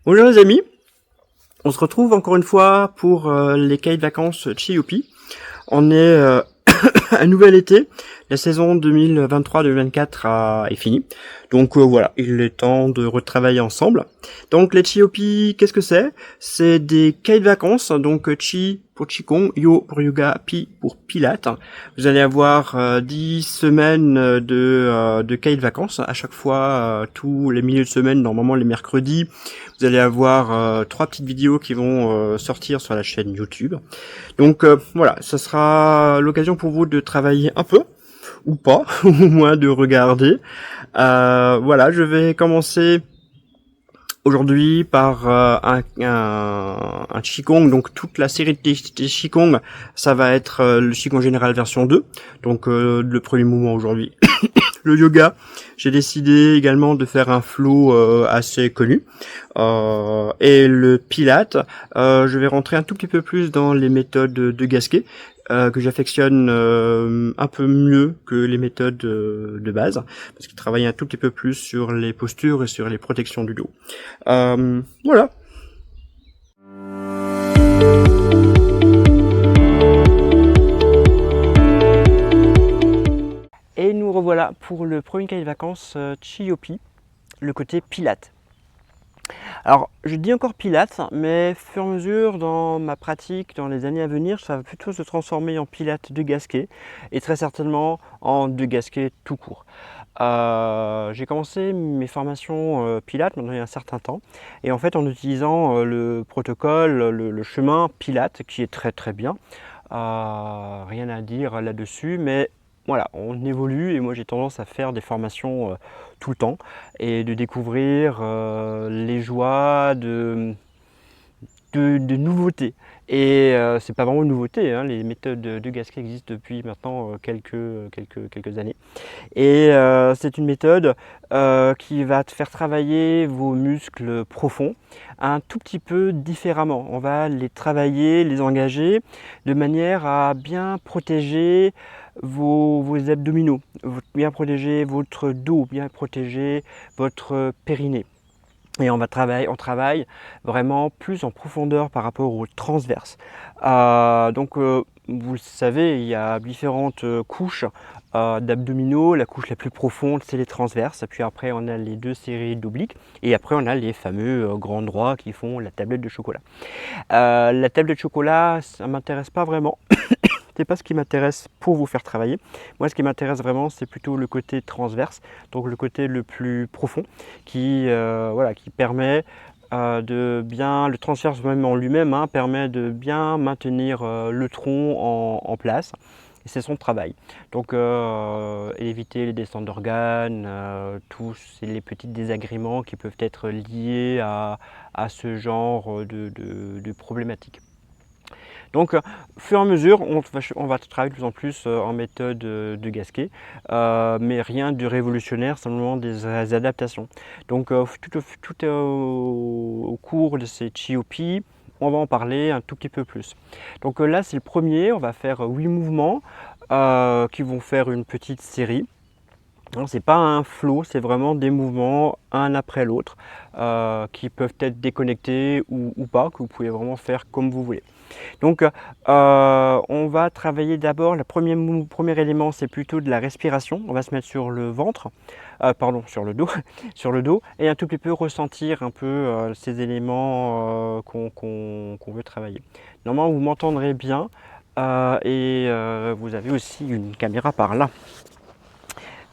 Bonjour les amis, on se retrouve encore une fois pour les cahiers de vacances Chiyopi. On est un nouvel été, la saison 2023-2024 est finie. Donc voilà, il est temps de retravailler ensemble. Donc les Chiyopi, qu'est-ce que c'est? C'est des cahiers de vacances, donc Chi pour Qigong, Yo pour Yoga, Pi pour Pilates. Vous allez avoir 10 semaines de cahiers de vacances, à chaque fois, tous les milieux de semaine, normalement les mercredis. Vous allez avoir 3 petites vidéos qui vont sortir sur la chaîne YouTube. Donc voilà, ça sera l'occasion pour vous de travailler un peu, ou pas, au moins de regarder. Voilà, je vais commencer aujourd'hui par un Qigong, donc toute la série des Qigong, ça va être le Qigong général version 2, donc le premier mouvement aujourd'hui. Le yoga, j'ai décidé également de faire un flow assez connu. Et le Pilate, je vais rentrer un tout petit peu plus dans les méthodes de Gasquet, que j'affectionne un peu mieux que les méthodes de base, parce qu'il travaille un tout petit peu plus sur les postures et sur les protections du dos. Voilà. Et nous revoilà pour le premier cahier de vacances Chiyopi, le côté Pilate. Alors, je dis encore Pilates, mais fur et à mesure dans ma pratique, dans les années à venir, ça va plutôt se transformer en Pilates de Gasquet et très certainement en de Gasquet tout court. J'ai commencé mes formations Pilates maintenant il y a un certain temps et en fait en utilisant le protocole, le chemin Pilates qui est très très bien. Rien à dire là-dessus, mais voilà, on évolue et moi j'ai tendance à faire des formations tout le temps et de découvrir les joies de nouveautés. Et c'est pas vraiment une nouveauté, hein, les méthodes de Gasquet existent depuis maintenant quelques années. Et c'est une méthode qui va te faire travailler vos muscles profonds un tout petit peu différemment. On va les travailler, les engager de manière à bien protéger vos abdominaux, bien protéger votre dos, bien protéger votre périnée. Et on travaille vraiment plus en profondeur par rapport aux transverses. Donc vous le savez, il y a différentes couches d'abdominaux. La couche la plus profonde, c'est les transverses. Puis après, on a les deux séries d'obliques. Et après, on a les fameux grands droits qui font la tablette de chocolat. La tablette de chocolat, ça ne m'intéresse pas vraiment. C'est pas ce qui m'intéresse pour vous faire travailler. Moi, ce qui m'intéresse vraiment, c'est plutôt le côté transverse, donc le côté le plus profond, qui permet de bien, le transverse même en lui-même, hein, permet de bien maintenir le tronc en place. Et c'est son travail. Donc éviter les descentes d'organes, tous les petits désagréments qui peuvent être liés à ce genre de problématiques. Donc, au fur et à mesure, on va travailler de plus en plus en méthode de Gasquet, mais rien de révolutionnaire, simplement des adaptations. Donc, tout au cours de ces Chiyopi, on va en parler un tout petit peu plus. Donc là, c'est le premier, on va faire 8 mouvements qui vont faire une petite série. C'est pas un flow, c'est vraiment des mouvements un après l'autre qui peuvent être déconnectés ou pas, que vous pouvez vraiment faire comme vous voulez. Donc on va travailler d'abord, le premier élément c'est plutôt de la respiration. On va se mettre sur le ventre, sur le dos, sur le dos et un tout petit peu ressentir un peu ces éléments qu'on veut travailler. Normalement vous m'entendrez bien et vous avez aussi une caméra par là.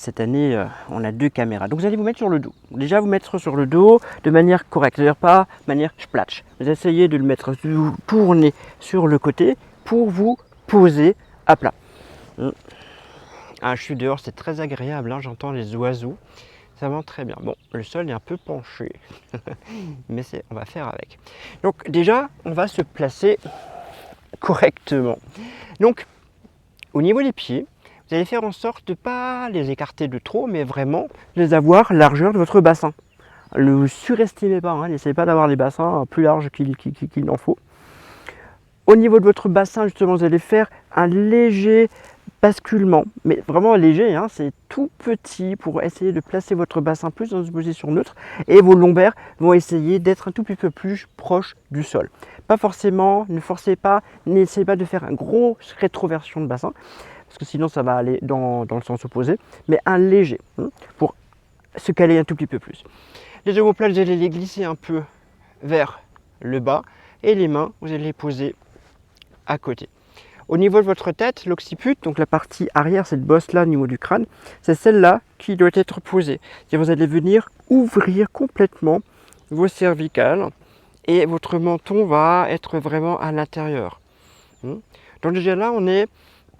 Cette année, on a 2 caméras. Donc vous allez vous mettre sur le dos. Déjà vous mettre sur le dos de manière correcte, c'est-à-dire pas de manière splatch. Vous essayez de le mettre tourné sur le côté pour vous poser à plat. Je suis dehors, c'est très agréable, hein, j'entends les oiseaux. Ça va très bien. Bon, le sol est un peu penché, mais on va faire avec. Donc déjà, on va se placer correctement. Donc, au niveau des pieds, vous allez faire en sorte de ne pas les écarter de trop, mais vraiment les avoir largeur de votre bassin. Ne surestimez pas, hein, n'essayez pas d'avoir les bassins plus larges qu'il n'en faut. Au niveau de votre bassin, justement, vous allez faire un léger basculement, mais vraiment léger, hein, c'est tout petit pour essayer de placer votre bassin plus dans une position neutre et vos lombaires vont essayer d'être un tout petit peu plus proche du sol. Pas forcément, ne forcez pas, n'essayez pas de faire une grosse rétroversion de bassin parce que sinon ça va aller dans le sens opposé, mais un léger pour se caler un tout petit peu plus. Les omoplates, vous allez les glisser un peu vers le bas et les mains, vous allez les poser à côté. Au niveau de votre tête, l'occiput, donc la partie arrière, cette bosse-là au niveau du crâne, c'est celle-là qui doit être posée. Vous allez venir ouvrir complètement vos cervicales et votre menton va être vraiment à l'intérieur. Donc déjà là, on est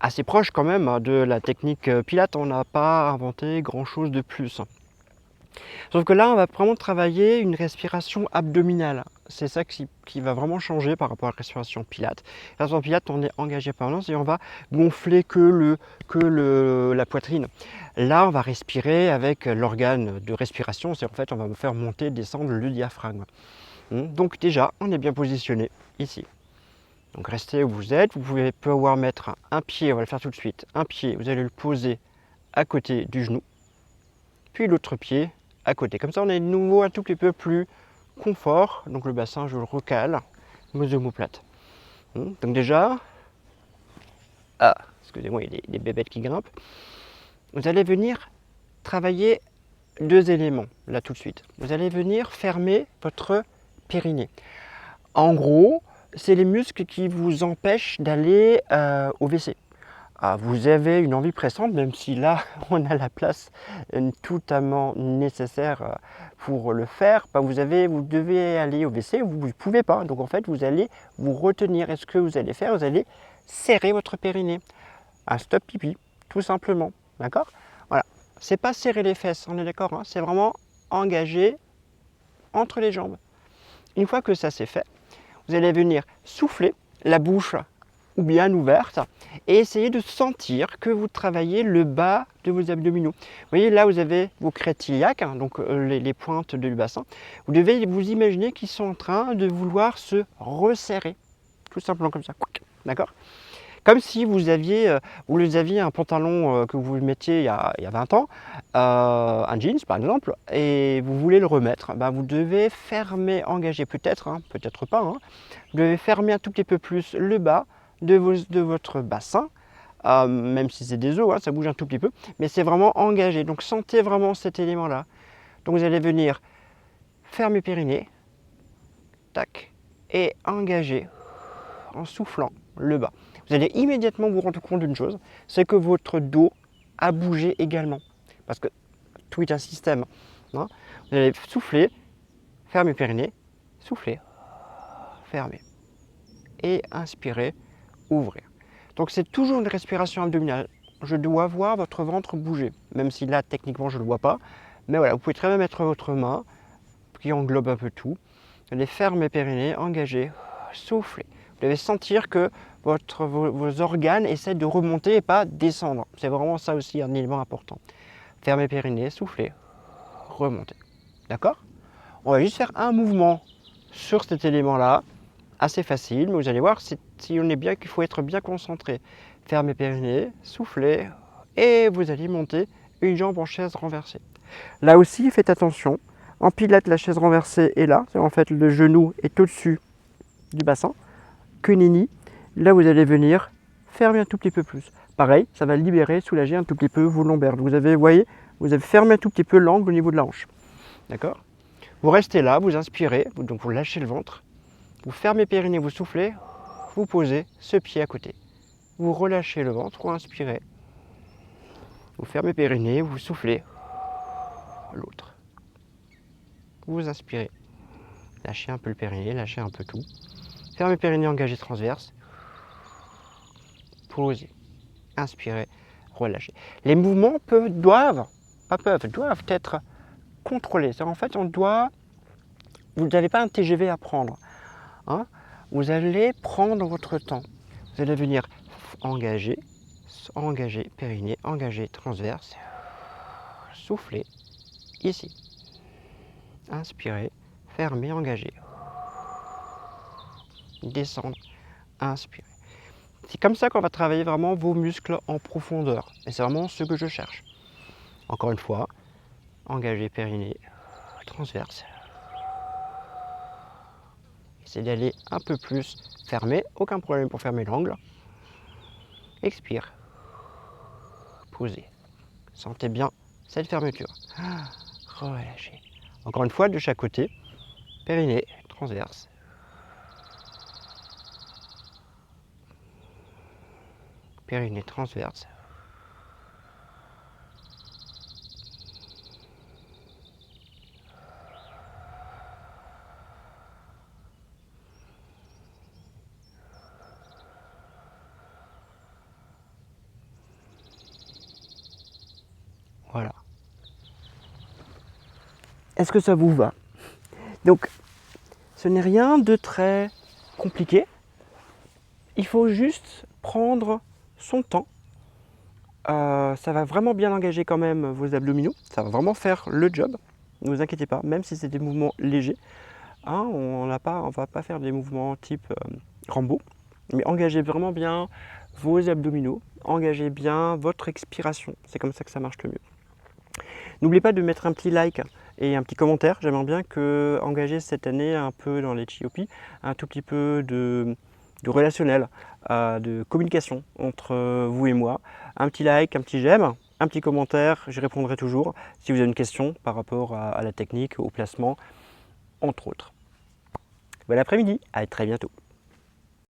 assez proche quand même de la technique Pilates, on n'a pas inventé grand-chose de plus. Sauf que là, on va vraiment travailler une respiration abdominale. C'est ça qui va vraiment changer par rapport à la respiration Pilates. La respiration Pilates, on est engagé permanence et on va gonfler la poitrine. Là, on va respirer avec l'organe de respiration. C'est en fait, on va faire monter et descendre le diaphragme. Donc déjà, on est bien positionné ici. Donc restez où vous êtes. Vous pouvez pouvoir mettre un pied, on va le faire tout de suite. Un pied, vous allez le poser à côté du genou. Puis l'autre pied à côté. Comme ça, on est de nouveau un tout petit peu plus confort. Donc le bassin, je le recale, mes omoplates. Donc déjà, excusez-moi, il y a des bébêtes qui grimpent. Vous allez venir travailler deux éléments, là tout de suite. Vous allez venir fermer votre périnée. En gros, c'est les muscles qui vous empêchent d'aller au WC. Vous avez une envie pressante, même si là, on a la place totalement nécessaire pour le faire. Vous devez aller au WC, vous ne pouvez pas. Donc en fait, vous allez vous retenir. Et ce que vous allez faire, vous allez serrer votre périnée. Un stop pipi, tout simplement. D'accord? Voilà. C'est pas serrer les fesses, on est d'accord, hein, c'est vraiment engager entre les jambes. Une fois que ça c'est fait, vous allez venir souffler la bouche ou bien ouverte et essayer de sentir que vous travaillez le bas de vos abdominaux. Vous voyez là vous avez vos crêtes iliaques, hein, donc les pointes du bassin. Vous devez vous imaginer qu'ils sont en train de vouloir se resserrer, tout simplement comme ça, d'accord? Comme si vous aviez un pantalon que vous mettiez il y a 20 ans, un jeans par exemple, et vous voulez le remettre. Vous devez fermer, engager peut-être, hein, peut-être pas, hein, vous devez fermer un tout petit peu plus le bas de votre bassin, même si c'est des os, hein, ça bouge un tout petit peu, mais c'est vraiment engagé. Donc sentez vraiment cet élément-là. Donc vous allez venir fermer périnée, tac, et engager en soufflant le bas. Vous allez immédiatement vous rendre compte d'une chose, c'est que votre dos a bougé également. Parce que tout est un système. Hein. Vous allez souffler, fermer périnée, souffler, fermer. Et inspirer, ouvrir. Donc c'est toujours une respiration abdominale. Je dois voir votre ventre bouger, même si là techniquement je ne le vois pas. Mais voilà, vous pouvez très bien mettre votre main qui englobe un peu tout. Vous allez fermer périnée, engager, souffler. Vous devez sentir que vos organes essaient de remonter et pas descendre. C'est vraiment ça aussi un élément important. Fermez périnée, soufflez, remontez. D'accord? On va juste faire un mouvement sur cet élément-là, assez facile, mais vous allez voir si on est bien qu'il faut être bien concentré. Fermez périnée, soufflez, et vous allez monter une jambe en chaise renversée. Là aussi, faites attention. En pilates, la chaise renversée est là. En fait, le genou est au-dessus du bassin. Que nenni. Là, vous allez venir fermer un tout petit peu plus. Pareil, ça va libérer, soulager un tout petit peu vos lombaires. Vous avez fermé un tout petit peu l'angle au niveau de la hanche. D'accord? Vous restez là, vous inspirez, donc vous lâchez le ventre. Vous fermez périnée, vous soufflez, vous posez ce pied à côté. Vous relâchez le ventre, vous inspirez. Vous fermez périnée, vous soufflez l'autre. Vous inspirez. Lâchez un peu le périnée, lâchez un peu tout. Fermez périnée, engagé transverse. Posez. Inspirez, relâchez. Les mouvements doivent être contrôlés. En fait, vous n'avez pas un TGV à prendre. Hein, vous allez prendre votre temps. Vous allez venir engager périnée, engager transverse. Soufflez ici. Inspirez, fermez, engagez. Descendre, inspirez. C'est comme ça qu'on va travailler vraiment vos muscles en profondeur. Et c'est vraiment ce que je cherche. Encore une fois, engagez périnée, transverse. Essayez d'aller un peu plus fermé, aucun problème pour fermer l'angle. Expire. Posez. Sentez bien cette fermeture. Relâchez. Encore une fois, de chaque côté. Périnée, transverse. Périnée, transverse. Voilà. Est-ce que ça vous va? Donc, ce n'est rien de très compliqué. Il faut juste prendre son temps. Ça va vraiment bien engager quand même vos abdominaux. Ça va vraiment faire le job. Ne vous inquiétez pas, même si c'est des mouvements légers. Hein, on ne va pas faire des mouvements type Rambo. Mais engagez vraiment bien vos abdominaux. Engagez bien votre expiration. C'est comme ça que ça marche le mieux. N'oubliez pas de mettre un petit like et un petit commentaire. J'aimerais bien engager cette année un peu dans les Chiopi, un tout petit peu de relationnel, de communication entre vous et moi. Un petit like, un petit j'aime, un petit commentaire, j'y répondrai toujours si vous avez une question par rapport à la technique, au placement, entre autres. Bon après-midi, à très bientôt.